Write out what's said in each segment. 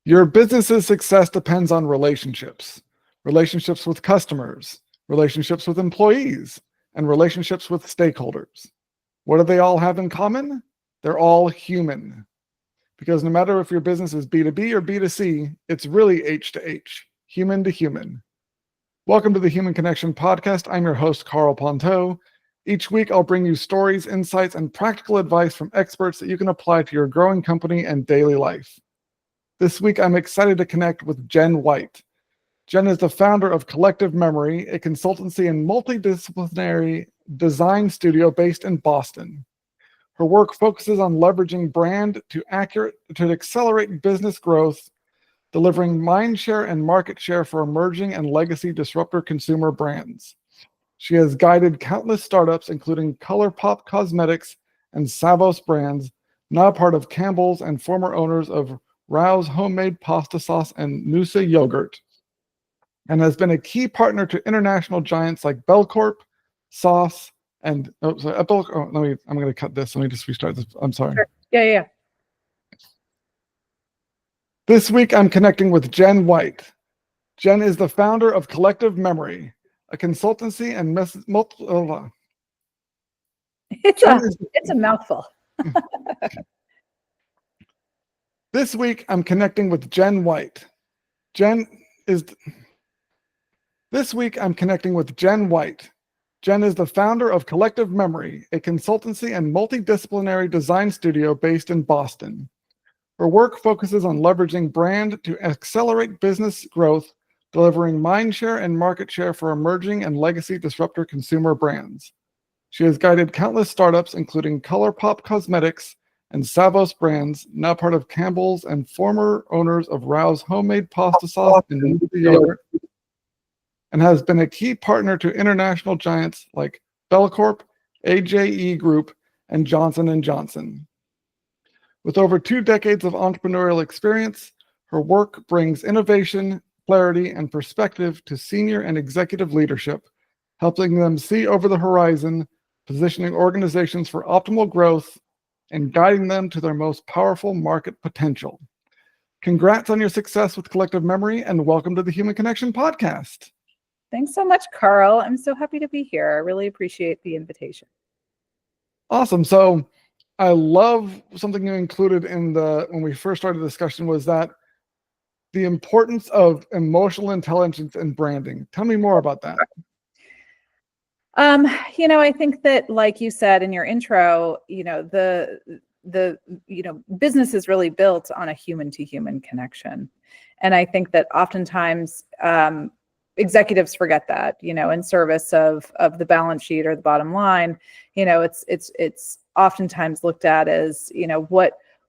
Your business's success depends on relationships, relationships with customers, relationships with employees, and relationships with stakeholders. What do they all have in common? They're all human. Because no matter if your business is B2B or B2C, it's really H to H, human to human. Welcome to the Human Connection Podcast. I'm your host, Karl Pontau. Each week, I'll bring you stories, insights, and practical advice from experts that you can apply to your growing company and daily life. This week, I'm excited to connect with Jen White. Jen is the founder of Collective Memory, a consultancy and multidisciplinary design studio based in Boston. Her work focuses on leveraging brand to accelerate business growth, delivering mind share and market share for emerging and legacy disruptor consumer brands. She has guided countless startups, including ColourPop Cosmetics and Savos brands, now part of Campbell's and former owners of Rao's homemade pasta sauce and Noosa yogurt, and has been a key partner to international giants like Belcorp, Sauce, and I'm going to cut this. Let me just restart this. I'm sorry. Sure. Yeah. This week, I'm connecting with Jen White. Jen is the founder of Collective Memory, a consultancy and multiple. It's a mouthful. This week, I'm connecting with Jen White. This week, I'm connecting with Jen White. Jen is the founder of Collective Memory, a consultancy and multidisciplinary design studio based in Boston. Her work focuses on leveraging brand to accelerate business growth, delivering mind share and market share for emerging and legacy disruptor consumer brands. She has guided countless startups, including ColourPop Cosmetics and Savos brands, now part of Campbell's and former owners of Rao's homemade pasta sauce and yogurt, and has been a key partner to international giants like Belcorp, AJE Group, and Johnson & Johnson. With over 2 decades of entrepreneurial experience, her work brings innovation, clarity, and perspective to senior and executive leadership, helping them see over the horizon, positioning organizations for optimal growth, and guiding them to their most powerful market potential. Congrats on your success with Collective Memory, and welcome to the Human Connection Podcast. Thanks so much, Karl. I'm so happy to be here. I really appreciate the invitation. Awesome. So I love something you included when we first started the discussion was that the importance of emotional intelligence in branding. Tell me more about that. I think that, like you said in your intro, the business is really built on a human to human connection. And I think that oftentimes executives forget that, in service of the balance sheet or the bottom line. It's oftentimes looked at as,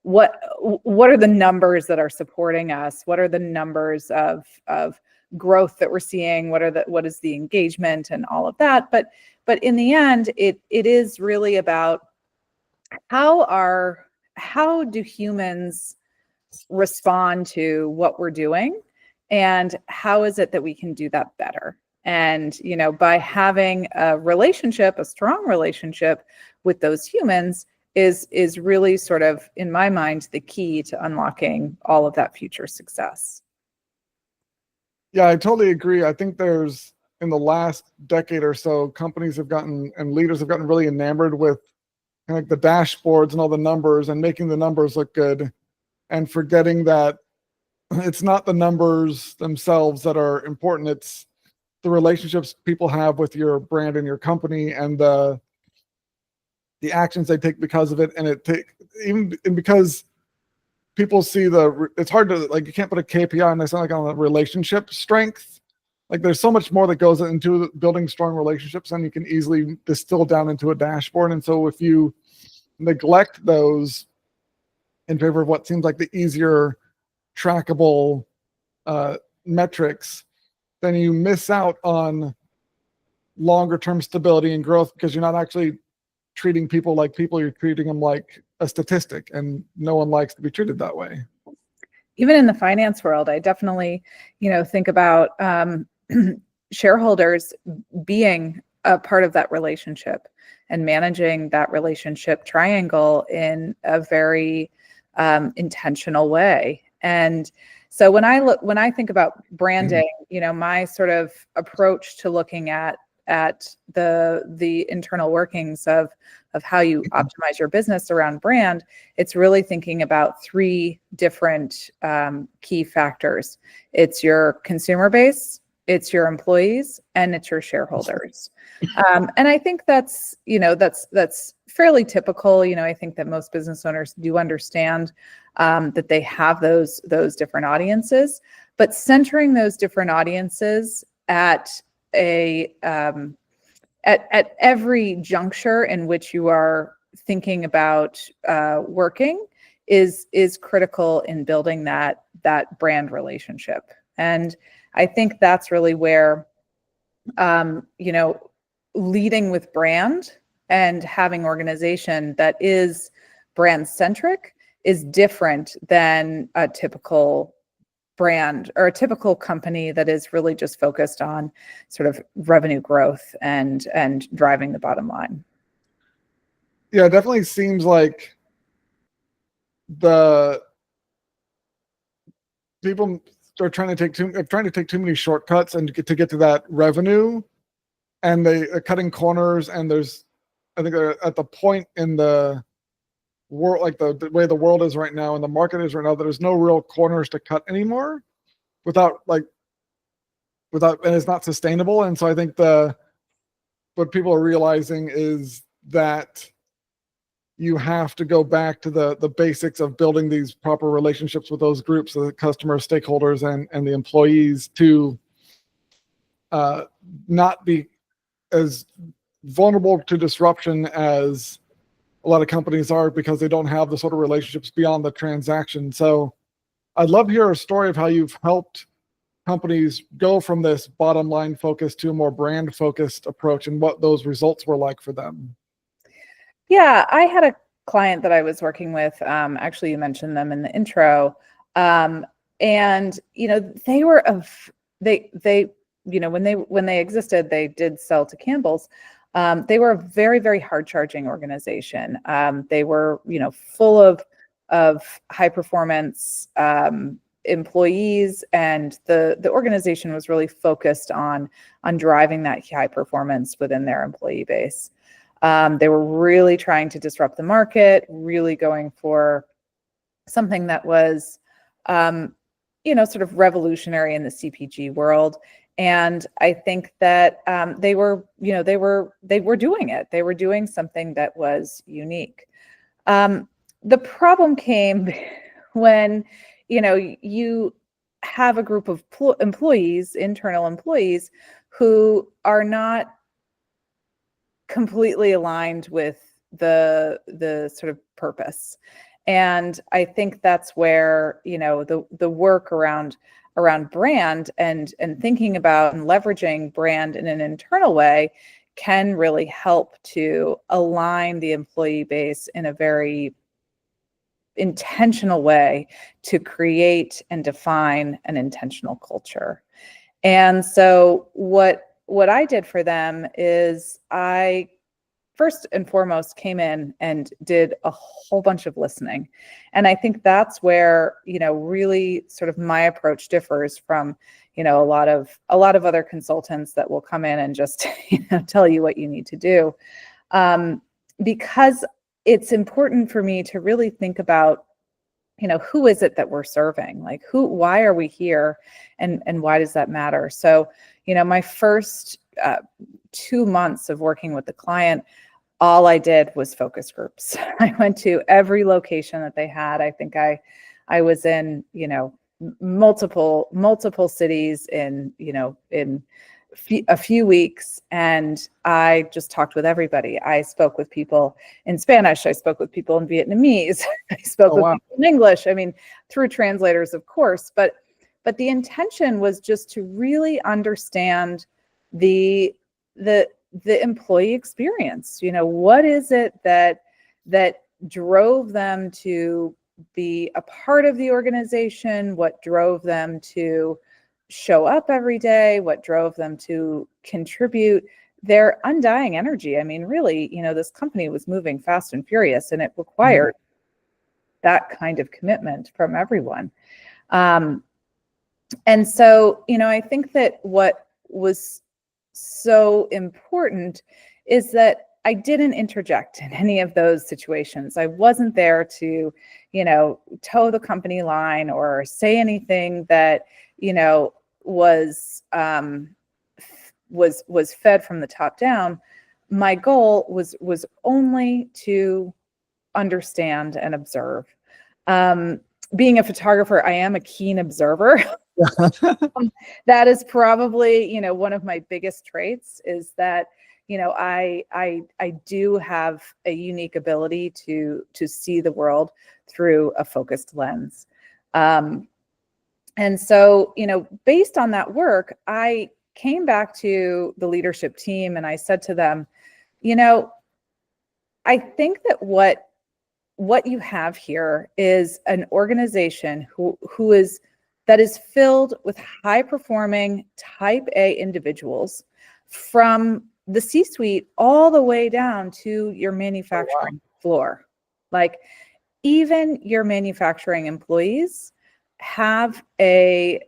what are the numbers that are supporting us? What are the numbers of growth that we're seeing? What is the engagement and all of that? But in the end, it is really about how do humans respond to what we're doing, and how is it that we can do that better? And by having a strong relationship with those humans is really sort of, in my mind, the key to unlocking all of that future success. Yeah, I totally agree. I think in the last decade or so, companies have gotten, and leaders have gotten really enamored with kind of like the dashboards and all the numbers and making the numbers look good, and forgetting that it's not the numbers themselves that are important. It's the relationships people have with your brand and your company, and the actions they take because of it. And because people see it's hard to, like, you can't put a KPI on this, like, on the relationship strength. Like, there's so much more that goes into building strong relationships, and you can easily distill down into a dashboard. And so if you neglect those in favor of what seems like the easier trackable metrics, then you miss out on longer term stability and growth, because you're not actually treating people like people, you're treating them like a statistic, and no one likes to be treated that way. Even in the finance world, I definitely, think about shareholders being a part of that relationship and managing that relationship triangle in a very intentional way. And So when I think about branding, my sort of approach to looking at the internal workings of how you optimize your business around brand, it's really thinking about three different key factors. It's your consumer base, it's your employees, and it's your shareholders. And I think that's fairly typical. I think that most business owners do understand that they have those different audiences, but centering those different audiences at every juncture in which you are thinking about working is critical in building that brand relationship. And I think that's really where leading with brand and having organization that is brand centric is different than a typical brand or a typical company that is really just focused on sort of revenue growth and driving the bottom line. Yeah, it definitely seems like the people are trying to take too many shortcuts and to get to that revenue, and they are cutting corners. And I think they're at the point in the world, like the way the world is right now and the market is right now, there's no real corners to cut anymore without, and it's not sustainable. And so I think what people are realizing is that you have to go back to the basics of building these proper relationships with those groups, the customers, stakeholders, and the employees, to not be as vulnerable to disruption as a lot of companies are, because they don't have the sort of relationships beyond the transaction. So I'd love to hear a story of how you've helped companies go from this bottom line focus to a more brand focused approach, and what those results were like for them. Yeah, I had a client that I was working with. Actually, you mentioned them in the intro, and they were when they existed, they did sell to Campbell's. They were a very, very hard charging organization. They were full of high performance employees, and the organization was really focused on driving that high performance within their employee base. They were really trying to disrupt the market, really going for something that was, sort of revolutionary in the CPG world. And I think that they were doing it. They were doing something that was unique. The problem came when, you have a group of employees, internal employees, who are not completely aligned with the sort of purpose. And I think that's where, the work around brand and thinking about and leveraging brand in an internal way can really help to align the employee base in a very intentional way to create and define an intentional culture. And so what I did for them is I first and foremost came in and did a whole bunch of listening. And I think that's where, really sort of my approach differs from, a lot of other consultants that will come in and just, tell you what you need to do. Because it's important for me to really think about, who is it that we're serving? Like why are we here? And why does that matter? So, my first 2 months of working with the client, all I did was focus groups. I went to every location that they had. I think I was in, multiple cities in a few weeks, and I just talked with everybody. I spoke with people in Spanish. I spoke with people in Vietnamese. I spoke with people in English. I mean, through translators, of course, but the intention was just to really understand the employee experience. What is it that drove them to be a part of the organization? What drove them to show up every day? What drove them to contribute their undying energy? I mean, really, this company was moving fast and furious, and it required that kind of commitment from everyone. And so, I think that what was so important is that I didn't interject in any of those situations. I wasn't there to, toe the company line or say anything that, was fed from the top down. My goal was only to understand and observe. Being a photographer, I am a keen observer. That is probably, one of my biggest traits is that, I do have a unique ability to see the world through a focused lens. And so, based on that work, I came back to the leadership team and I said to them, I think that what you have here is an organization that is filled with high performing type A individuals from the C-suite all the way down to your manufacturing floor. Like even your manufacturing employees have a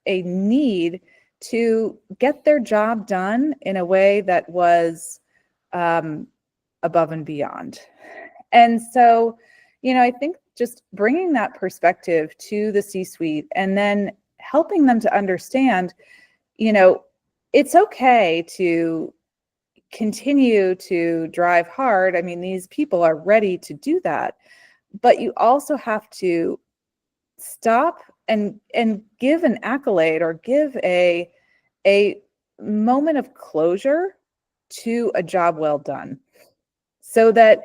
need to get their job done in a way that was above and beyond. And so, I think just bringing that perspective to the C-suite and then helping them to understand, it's okay to continue to drive hard. I mean, these people are ready to do that, but you also have to stop and give an accolade or give a moment of closure to a job well done, so that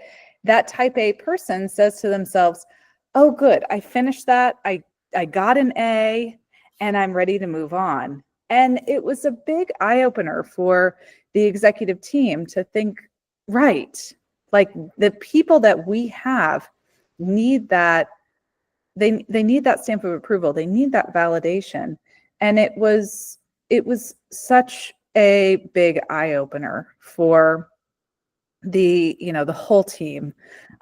type A person says to themselves, oh, good, I finished that. I got an A and I'm ready to move on. And it was a big eye opener for the executive team to think, right, like the people that we have need that. They need that stamp of approval. They need that validation. And it was such a big eye opener for the whole team,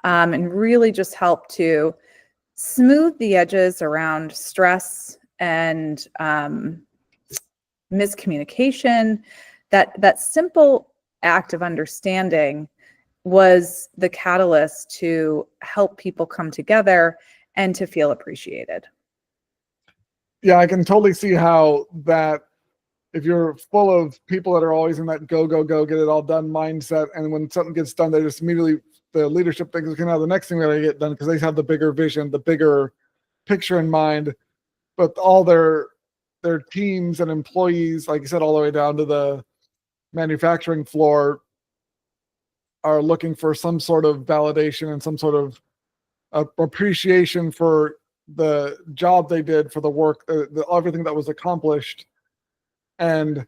and really just help to smooth the edges around stress and miscommunication. That simple act of understanding was the catalyst to help people come together and to feel appreciated. Yeah, I can totally see how that, if you're full of people that are always in that go, go, go, get it all done mindset, and when something gets done, they just immediately, the leadership thinks, okay, now the next thing we're going to get done, because they have the bigger vision, the bigger picture in mind. But all their teams and employees, like you said, all the way down to the manufacturing floor, are looking for some sort of validation and some sort of appreciation for the job they did, for the work, everything that was accomplished. And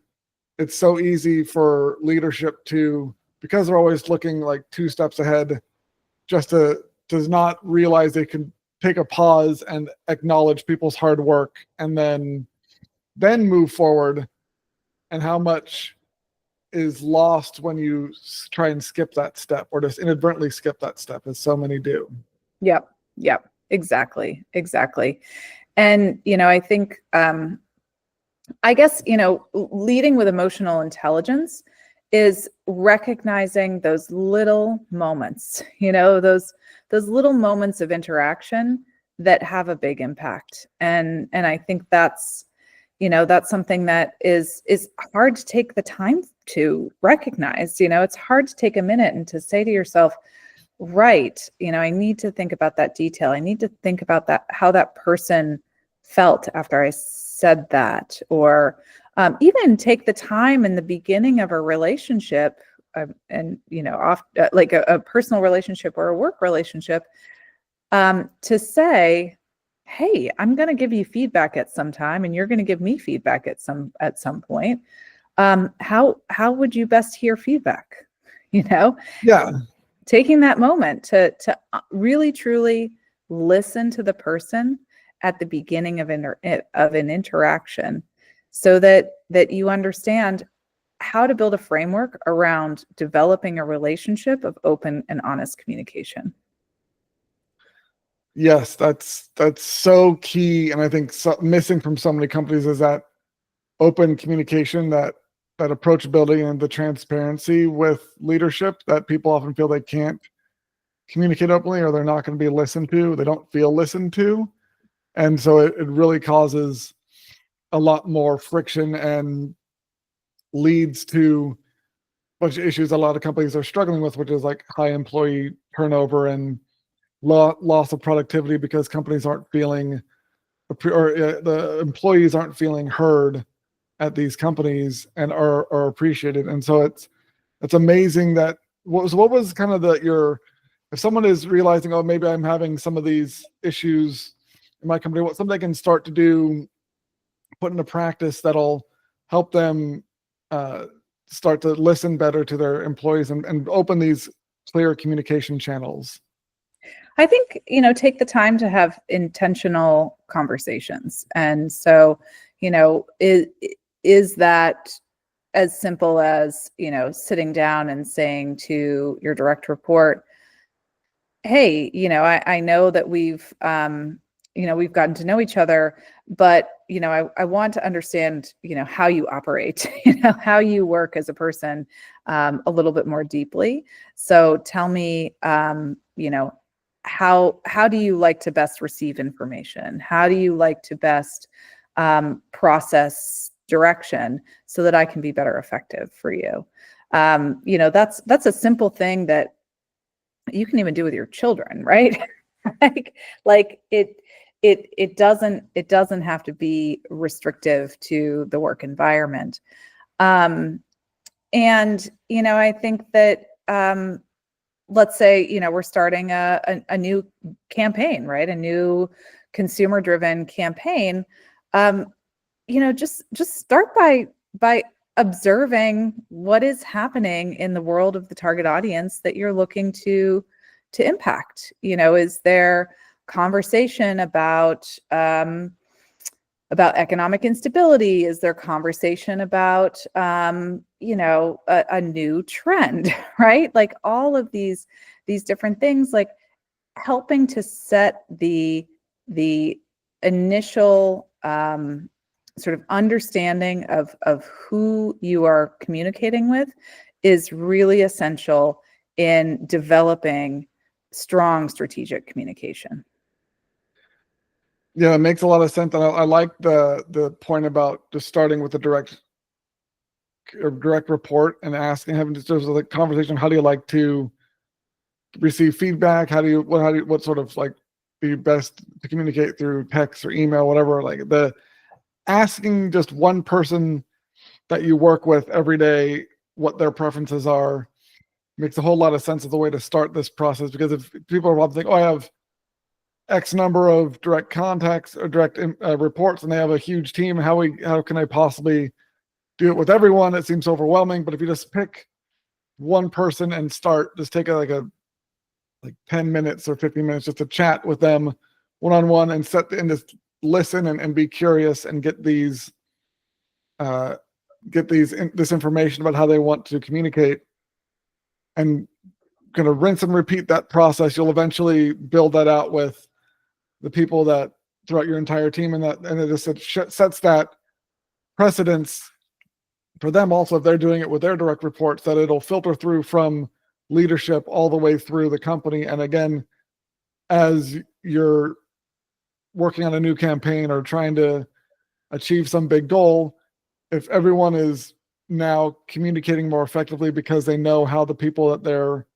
it's so easy for leadership to, because they're always looking like 2 steps ahead, just to does not realize they can take a pause and acknowledge people's hard work and then move forward, and how much is lost when you try and skip that step or just inadvertently skip that step, as so many do. Yep. Exactly. And, I think, I guess, leading with emotional intelligence is recognizing those little moments, those little moments of interaction that have a big impact. And I think that's something that is hard to take the time to recognize. It's hard to take a minute and to say to yourself, right, I need to think about that detail. I need to think about that, how that person felt after I said that, or even take the time in the beginning of a relationship, and like a personal relationship or a work relationship, to say, hey, I'm going to give you feedback at some time, and you're going to give me feedback at some point. How would you best hear feedback? Yeah. Taking that moment to really truly listen to the person at the beginning of an interaction, so that you understand how to build a framework around developing a relationship of open and honest communication. Yes, that's so key, and I think missing from so many companies is that open communication, that approachability and the transparency with leadership that people often feel they can't communicate openly, or they're not going to be listened to. They don't feel listened to, and so it really causes a lot more friction and leads to a bunch of issues a lot of companies are struggling with, which is like high employee turnover and loss of productivity because companies aren't feeling, or the employees aren't feeling heard at these companies and are appreciated. And so it's amazing that what was kind of if someone is realizing, oh, maybe I'm having some of these issues in my company, what something they can start to do, put into practice that'll help them start to listen better to their employees and open these clear communication channels. I think, take the time to have intentional conversations. And so, is that as simple as, sitting down and saying to your direct report, hey, I know that we've gotten to know each other, but, I want to understand, how you operate, how you work as a person, a little bit more deeply. So tell me, how do you like to best receive information? How do you like to best process direction so that I can be better effective for you? That's a simple thing that you can even do with your children, right? like it doesn't have to be restrictive to the work environment. And I think that let's say, we're starting a new campaign, right? A new consumer-driven campaign. Just start by observing what is happening in the world of the target audience that you're looking to impact. Is there conversation about economic instability? Is there conversation about, a new trend, right? Like all of these different things, like helping to set the initial sort of understanding of who you are communicating with is really essential in developing strong strategic communication. Yeah, it makes a lot of sense. And I like the point about just starting with a direct report and asking, having just a conversation. How do you like to receive feedback? What sort of like be best to communicate through text or email, whatever? Like asking just one person that you work with every day what their preferences are makes a whole lot of sense as a way to start this process. Because if people are about to think, oh, I have X number of direct contacts or direct reports, and they have a huge team, how can I possibly do it with everyone? It seems overwhelming. But if you just pick one person and just take like 10 minutes or 15 minutes just to chat with them one-on-one and just listen and be curious and get this information about how they want to communicate, and kind of rinse and repeat that process, you'll eventually build that out with the people that throughout your entire team, and it just sets that precedence for them also, if they're doing it with their direct reports, that it'll filter through from leadership all the way through the company. And again, as you're working on a new campaign or trying to achieve some big goal, if everyone is now communicating more effectively because they know how the people that they're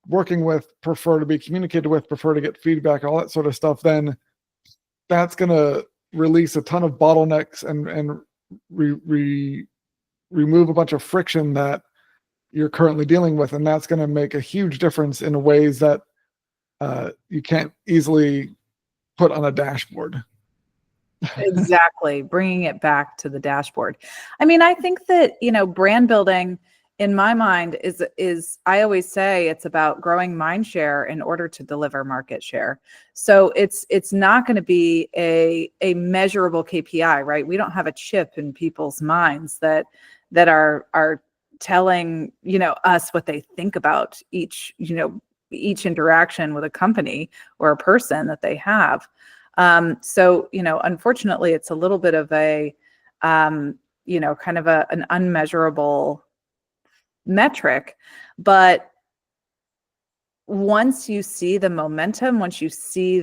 working with prefer to be communicated with, prefer to get feedback, all that sort of stuff, then that's going to release a ton of bottlenecks and remove a bunch of friction that you're currently dealing with. And that's going to make a huge difference in ways that you can't easily put on a dashboard. Exactly. Bringing it back to the dashboard. I mean, I think that, brand building in my mind is I always say it's about growing mind share in order to deliver market share. So it's not going to be a measurable KPI, right? We don't have a chip in people's minds that are telling, us what they think about each, each interaction with a company or a person that they have. So, unfortunately, it's a little bit of a, kind of an unmeasurable metric. But once you see the momentum, once you see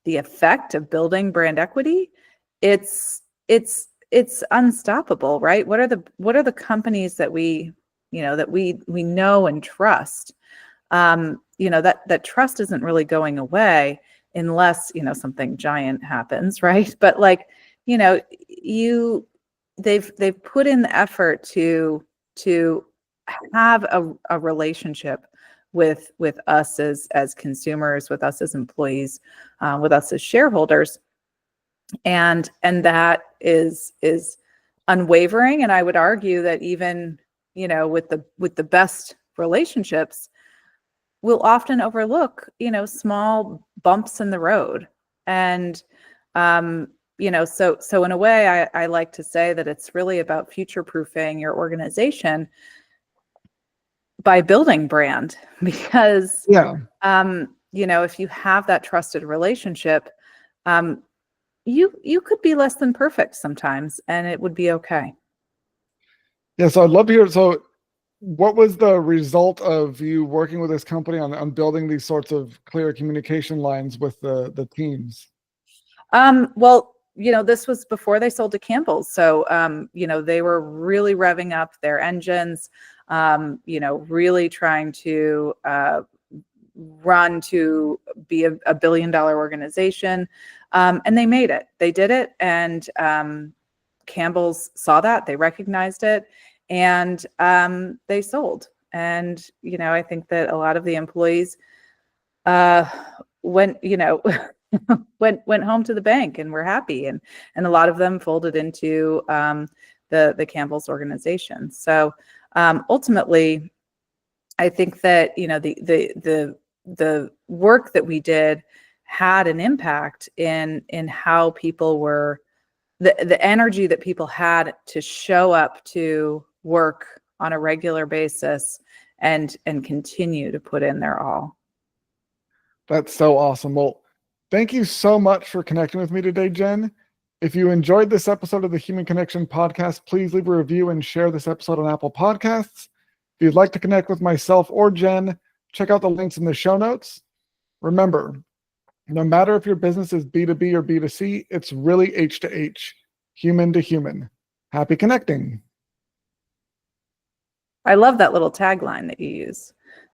the effect of building brand equity, it's unstoppable, right? What are the companies that we know and trust? That trust isn't really going away unless, something giant happens, right? But they've put in the effort to have a relationship with us as consumers, with us as employees, with us as shareholders, and that is unwavering. And I would argue that even with the best relationships, we'll often overlook small bumps in the road. And so in a way, I like to say that it's really about future-proofing your organization by building brand, because if you have that trusted relationship, you could be less than perfect sometimes, and it would be okay. Yeah, so I'd love to hear. So what was the result of you working with this company on building these sorts of clear communication lines with the teams? Well, this was before they sold to Campbell. So, they were really revving up their engines, really trying to run to be a billion-dollar organization. And they made it. They did it. And Campbell's saw that. They recognized it. And they sold. And, I think that a lot of the employees went home to the bank and were happy, and a lot of them folded into the Campbell's organization. So ultimately, I think that the work that we did had an impact in how people were, the energy that people had to show up to work on a regular basis and continue to put in their all. That's so awesome. Well, thank you so much for connecting with me today, Jen. If you enjoyed this episode of the Human Connection podcast, please leave a review and share this episode on Apple Podcasts. If you'd like to connect with myself or Jen, check out the links in the show notes. Remember, no matter if your business is B2B or B2C, it's really H to H, human to human. Happy connecting. I love that little tagline that you use.